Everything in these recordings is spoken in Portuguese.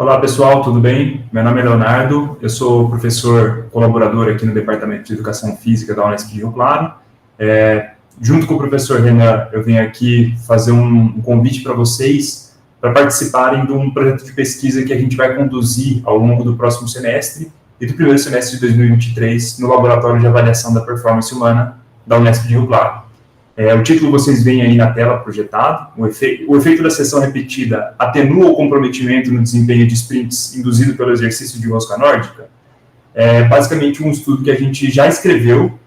Olá pessoal, tudo bem? Meu nome é Leonardo, eu sou professor colaborador aqui no Departamento de Educação Física da Unesp de Rio Claro. Junto com o professor Renan, eu venho aqui fazer um convite para vocês para participarem de um projeto de pesquisa que a gente vai conduzir ao longo do próximo semestre e do primeiro semestre de 2023 no Laboratório de Avaliação da Performance Humana da Unesp de Rio Claro. O título vocês veem aí na tela projetado. O efeito da sessão repetida atenua o comprometimento no desempenho de sprints induzido pelo exercício de rosca nórdica. É basicamente um estudo que a gente já escreveu,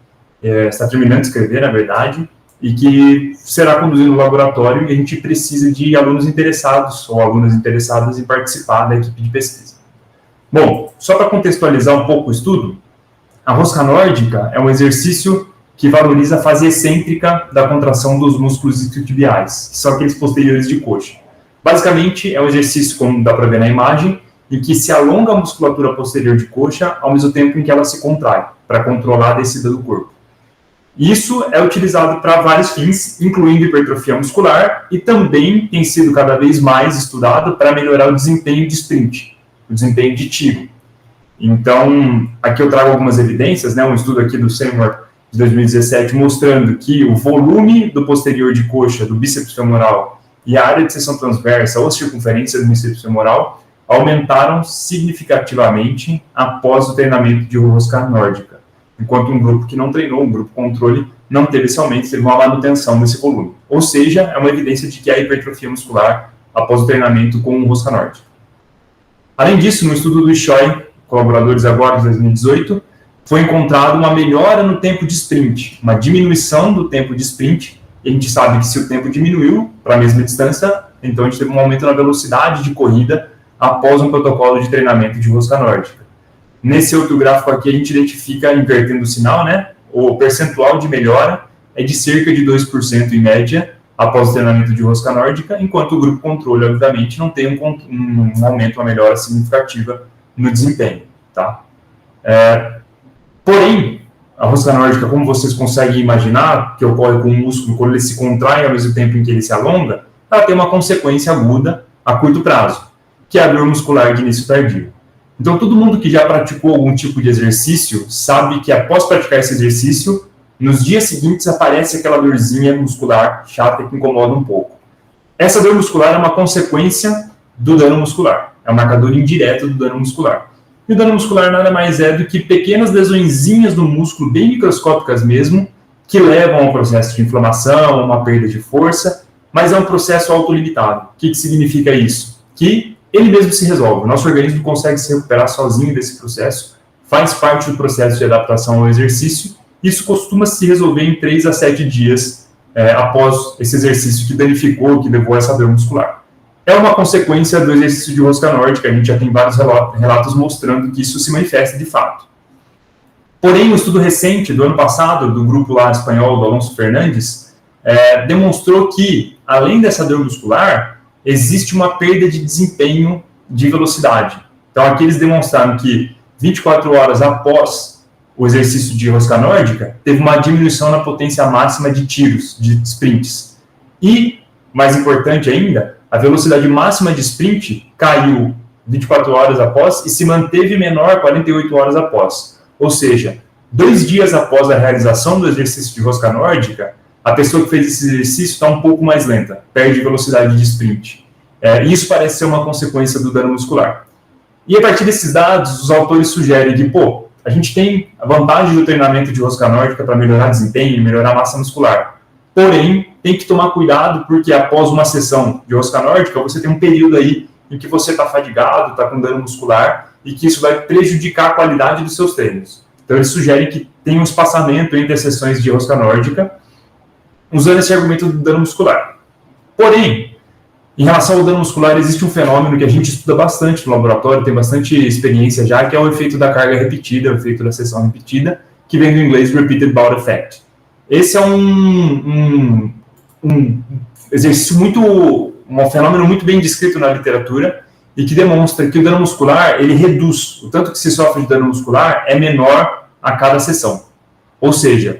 está terminando de escrever, na verdade, e que será conduzido no laboratório, e a gente precisa de alunos interessados ou alunas interessadas em participar da equipe de pesquisa. Bom, só para contextualizar um pouco o estudo, a rosca nórdica é um exercício que valoriza a fase excêntrica da contração dos músculos isquiotibiais, que são aqueles posteriores de coxa. Basicamente, é um exercício, como dá para ver na imagem, em que se alonga a musculatura posterior de coxa ao mesmo tempo em que ela se contrai, para controlar a descida do corpo. Isso é utilizado para vários fins, incluindo hipertrofia muscular, e também tem sido cada vez mais estudado para melhorar o desempenho de sprint, o desempenho de tiro. Então, aqui eu trago algumas evidências, um estudo aqui do Seymour, de 2017, mostrando que o volume do posterior de coxa do bíceps femoral e a área de seção transversa ou circunferência do bíceps femoral aumentaram significativamente após o treinamento de rosca nórdica, enquanto um grupo que não treinou, um grupo controle, não teve esse aumento, teve uma manutenção desse volume. Ou seja, é uma evidência de que há hipertrofia muscular após o treinamento com rosca nórdica. Além disso, no estudo do Choi, colaboradores agora de 2018, foi encontrada uma melhora no tempo de sprint, uma diminuição do tempo de sprint. E a gente sabe que se o tempo diminuiu para a mesma distância, então a gente teve um aumento na velocidade de corrida após um protocolo de treinamento de rosca nórdica. Nesse outro gráfico aqui, a gente identifica, invertendo o sinal, o percentual de melhora é de cerca de 2% em média após o treinamento de rosca nórdica, enquanto o grupo controle, obviamente, não tem um aumento, uma melhora significativa no desempenho. Tá? Porém, a rosca nórdica, como vocês conseguem imaginar, que ocorre com o músculo quando ele se contrai ao mesmo tempo em que ele se alonga, ela tem uma consequência aguda a curto prazo, que é a dor muscular de início tardio. Então, todo mundo que já praticou algum tipo de exercício sabe que após praticar esse exercício, nos dias seguintes aparece aquela dorzinha muscular chata que incomoda um pouco. Essa dor muscular é uma consequência do dano muscular, é um marcador indireto do dano muscular. E o dano muscular nada mais é do que pequenas lesõezinhas do músculo, bem microscópicas mesmo, que levam a um processo de inflamação, uma perda de força, mas é um processo autolimitado. O que significa isso? Que ele mesmo se resolve. O nosso organismo consegue se recuperar sozinho desse processo, faz parte do processo de adaptação ao exercício. Isso costuma se resolver em 3 a 7 dias após esse exercício que danificou, que levou a essa dor muscular. É uma consequência do exercício de rosca nórdica, a gente já tem vários relatos mostrando que isso se manifesta de fato. Porém, um estudo recente do ano passado, do grupo lá espanhol, do Alonso Fernandes, demonstrou que, além dessa dor muscular, existe uma perda de desempenho de velocidade. Então, aqui eles demonstraram que 24 horas após o exercício de rosca nórdica, teve uma diminuição na potência máxima de tiros, de sprints. E, mais importante ainda, a velocidade máxima de sprint caiu 24 horas após e se manteve menor 48 horas após. Ou seja, 2 dias após a realização do exercício de rosca nórdica, a pessoa que fez esse exercício está um pouco mais lenta, perde velocidade de sprint. E isso parece ser uma consequência do dano muscular. E a partir desses dados, os autores sugerem que, a gente tem a vantagem do treinamento de rosca nórdica para melhorar desempenho, melhorar a massa muscular. Porém, tem que tomar cuidado, porque após uma sessão de rosca nórdica, você tem um período aí em que você está fadigado, está com dano muscular, e que isso vai prejudicar a qualidade dos seus treinos. Então, eles sugerem que tem um espaçamento entre as sessões de rosca nórdica, usando esse argumento do dano muscular. Porém, em relação ao dano muscular, existe um fenômeno que a gente estuda bastante no laboratório, tem bastante experiência já, que é o efeito da carga repetida, o efeito da sessão repetida, que vem do inglês Repeated Bout Effect. Esse é um exercício um fenômeno muito bem descrito na literatura e que demonstra que o dano muscular, ele reduz, o tanto que se sofre de dano muscular é menor a cada sessão. Ou seja,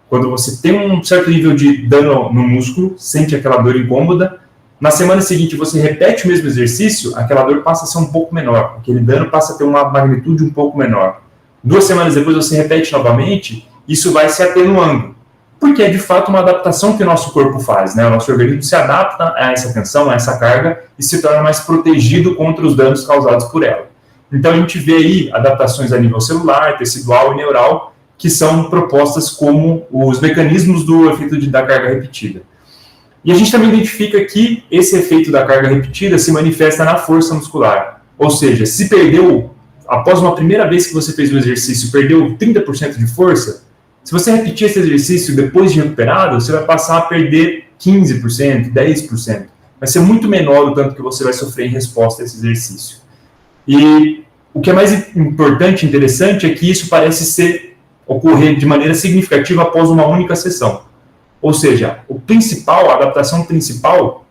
quando você tem um certo nível de dano no músculo, sente aquela dor incômoda, Na semana seguinte você repete o mesmo exercício, aquela dor passa a ser um pouco menor, aquele dano passa a ter uma magnitude um pouco menor. 2 semanas depois você repete novamente, isso vai se atenuando, porque é de fato uma adaptação que o nosso corpo faz, né? O nosso organismo se adapta a essa tensão, a essa carga, e se torna mais protegido contra os danos causados por ela. Então a gente vê aí adaptações a nível celular, tecidual e neural, que são propostas como os mecanismos do efeito da carga repetida. E a gente também identifica que esse efeito da carga repetida se manifesta na força muscular. Ou seja, se perdeu, após uma primeira vez que você fez o exercício, perdeu 30% de força, se você repetir esse exercício depois de recuperado, você vai passar a perder 15%, 10%. Vai ser muito menor o tanto que você vai sofrer em resposta a esse exercício. E o que é mais importante e interessante é que isso parece ocorrer de maneira significativa após uma única sessão. Ou seja, a adaptação principal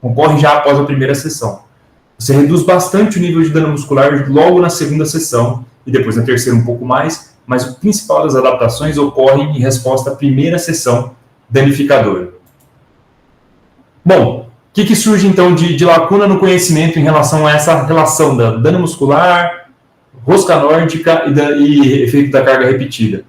ocorre já após a primeira sessão. Você reduz bastante o nível de dano muscular logo na segunda sessão e depois na terceira um pouco mais, mas o principal das adaptações ocorre em resposta à primeira sessão danificadora. Bom, o que surge então de lacuna no conhecimento em relação a essa relação da dano muscular, rosca nórdica e efeito da carga repetida?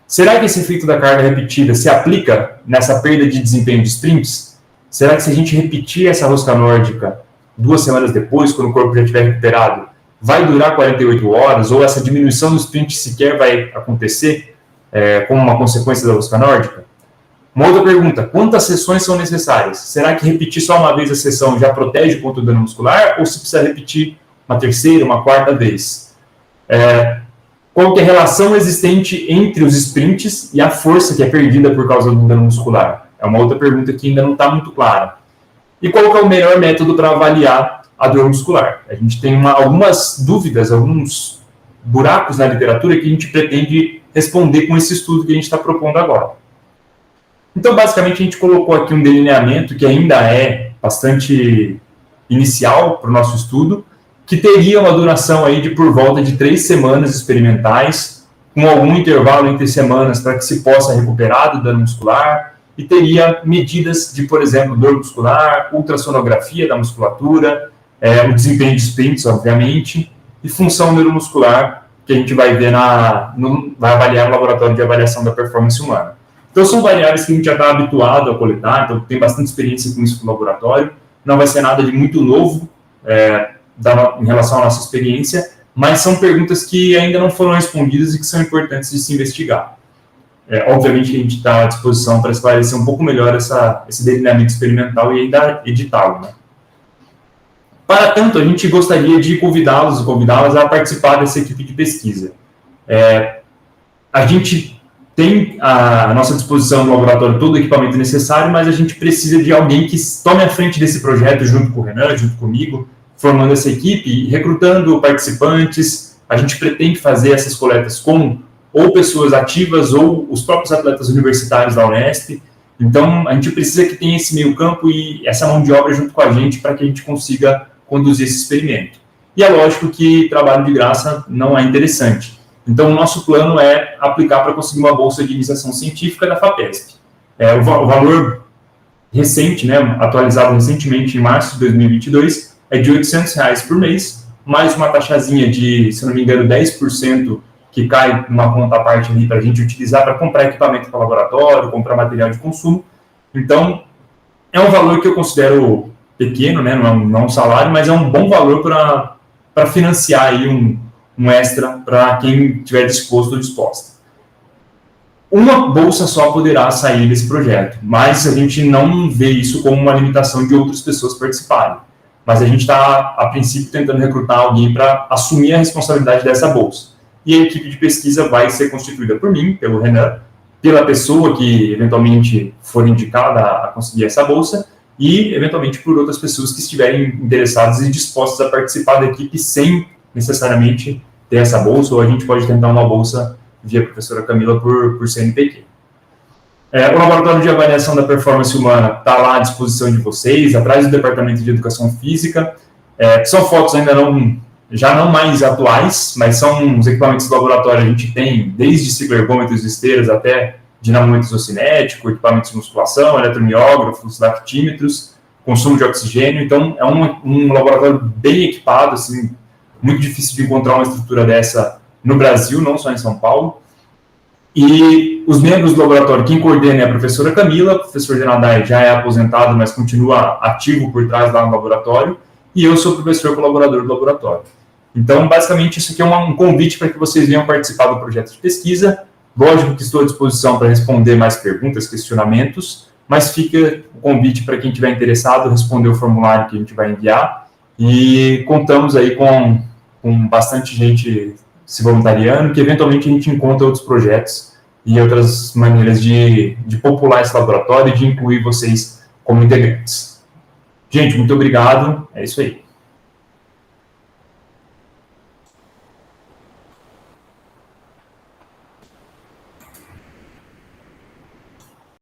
Será que esse efeito da carga repetida se aplica nessa perda de desempenho de sprints? Será que se a gente repetir essa rosca nórdica 2 semanas depois, quando o corpo já estiver recuperado, vai durar 48 horas, ou essa diminuição do sprint sequer vai acontecer como uma consequência da rosca nórdica? Uma outra pergunta, quantas sessões são necessárias? Será que repetir só uma vez a sessão já protege contra o dano muscular, ou se precisa repetir uma terceira, uma quarta vez? Qual que é a relação existente entre os sprints e a força que é perdida por causa do dano muscular? É uma outra pergunta que ainda não está muito clara. E qual que é o melhor método para avaliar a dor muscular? A gente tem algumas dúvidas, alguns buracos na literatura que a gente pretende responder com esse estudo que a gente está propondo agora. Então, basicamente, a gente colocou aqui um delineamento que ainda é bastante inicial para o nosso estudo, que teria uma duração aí de por volta de 3 semanas experimentais, com algum intervalo entre semanas para que se possa recuperar do dano muscular, e teria medidas de, por exemplo, dor muscular, ultrassonografia da musculatura, o desempenho de sprints, obviamente, e função neuromuscular, que a gente vai ver vai avaliar no laboratório de avaliação da performance humana. Então, são variáveis que a gente já está habituado a coletar, então tem bastante experiência com isso no laboratório, não vai ser nada de muito novo em relação à nossa experiência, mas são perguntas que ainda não foram respondidas e que são importantes de se investigar. Obviamente que a gente está à disposição para esclarecer um pouco melhor esse delineamento experimental e ainda editá-lo, né? Para tanto, a gente gostaria de convidá-los e convidá-las a participar dessa equipe de pesquisa. A gente tem à nossa disposição no laboratório todo o equipamento necessário, mas a gente precisa de alguém que tome a frente desse projeto junto com o Renan, junto comigo, formando essa equipe e recrutando participantes. A gente pretende fazer essas coletas com ou pessoas ativas ou os próprios atletas universitários da Unesp. Então, a gente precisa que tenha esse meio campo e essa mão de obra junto com a gente para que a gente consiga conduzir esse experimento. E é lógico que trabalho de graça não é interessante. Então, o nosso plano é aplicar para conseguir uma bolsa de iniciação científica da FAPESP. O valor recente, né, atualizado recentemente em março de 2022, é de R$800 por mês, mais uma taxazinha de, se não me engano, 10%, que cai numa conta à parte ali para a gente utilizar para comprar equipamento para laboratório, comprar material de consumo. Então, é um valor que eu considero pequeno, né? Não é um salário, mas é um bom valor para financiar aí um extra para quem estiver disposto ou disposta. Uma bolsa só poderá sair desse projeto, mas a gente não vê isso como uma limitação de outras pessoas participarem. Mas a gente está, a princípio, tentando recrutar alguém para assumir a responsabilidade dessa bolsa. E a equipe de pesquisa vai ser constituída por mim, pelo Renan, pela pessoa que eventualmente for indicada a conseguir essa bolsa e, eventualmente, por outras pessoas que estiverem interessadas e dispostas a participar da equipe sem necessariamente ter essa bolsa, ou a gente pode tentar uma bolsa via professora Camila por CNPq. O Laboratório de Avaliação da Performance Humana está lá à disposição de vocês, atrás do Departamento de Educação Física. São fotos ainda já não mais atuais, mas são os equipamentos do laboratório. A gente tem desde cicloergômetros e esteiras até dinamômetro isocinético, equipamentos de musculação, eletromiógrafos, lactímetros, consumo de oxigênio. Então, é um laboratório bem equipado, assim, muito difícil de encontrar uma estrutura dessa no Brasil, não só em São Paulo. E os membros do laboratório, quem coordena é a professora Camila, o professor Denadai já é aposentado, mas continua ativo por trás lá no laboratório, e eu sou professor colaborador do laboratório. Então, basicamente, isso aqui é um convite para que vocês venham participar do projeto de pesquisa. Lógico que estou à disposição para responder mais perguntas, questionamentos, mas fica o convite para quem estiver interessado responder o formulário que a gente vai enviar, e contamos aí com bastante gente se voluntariando, que eventualmente a gente encontra outros projetos e outras maneiras de popular esse laboratório e de incluir vocês como integrantes. Gente, muito obrigado. É isso aí.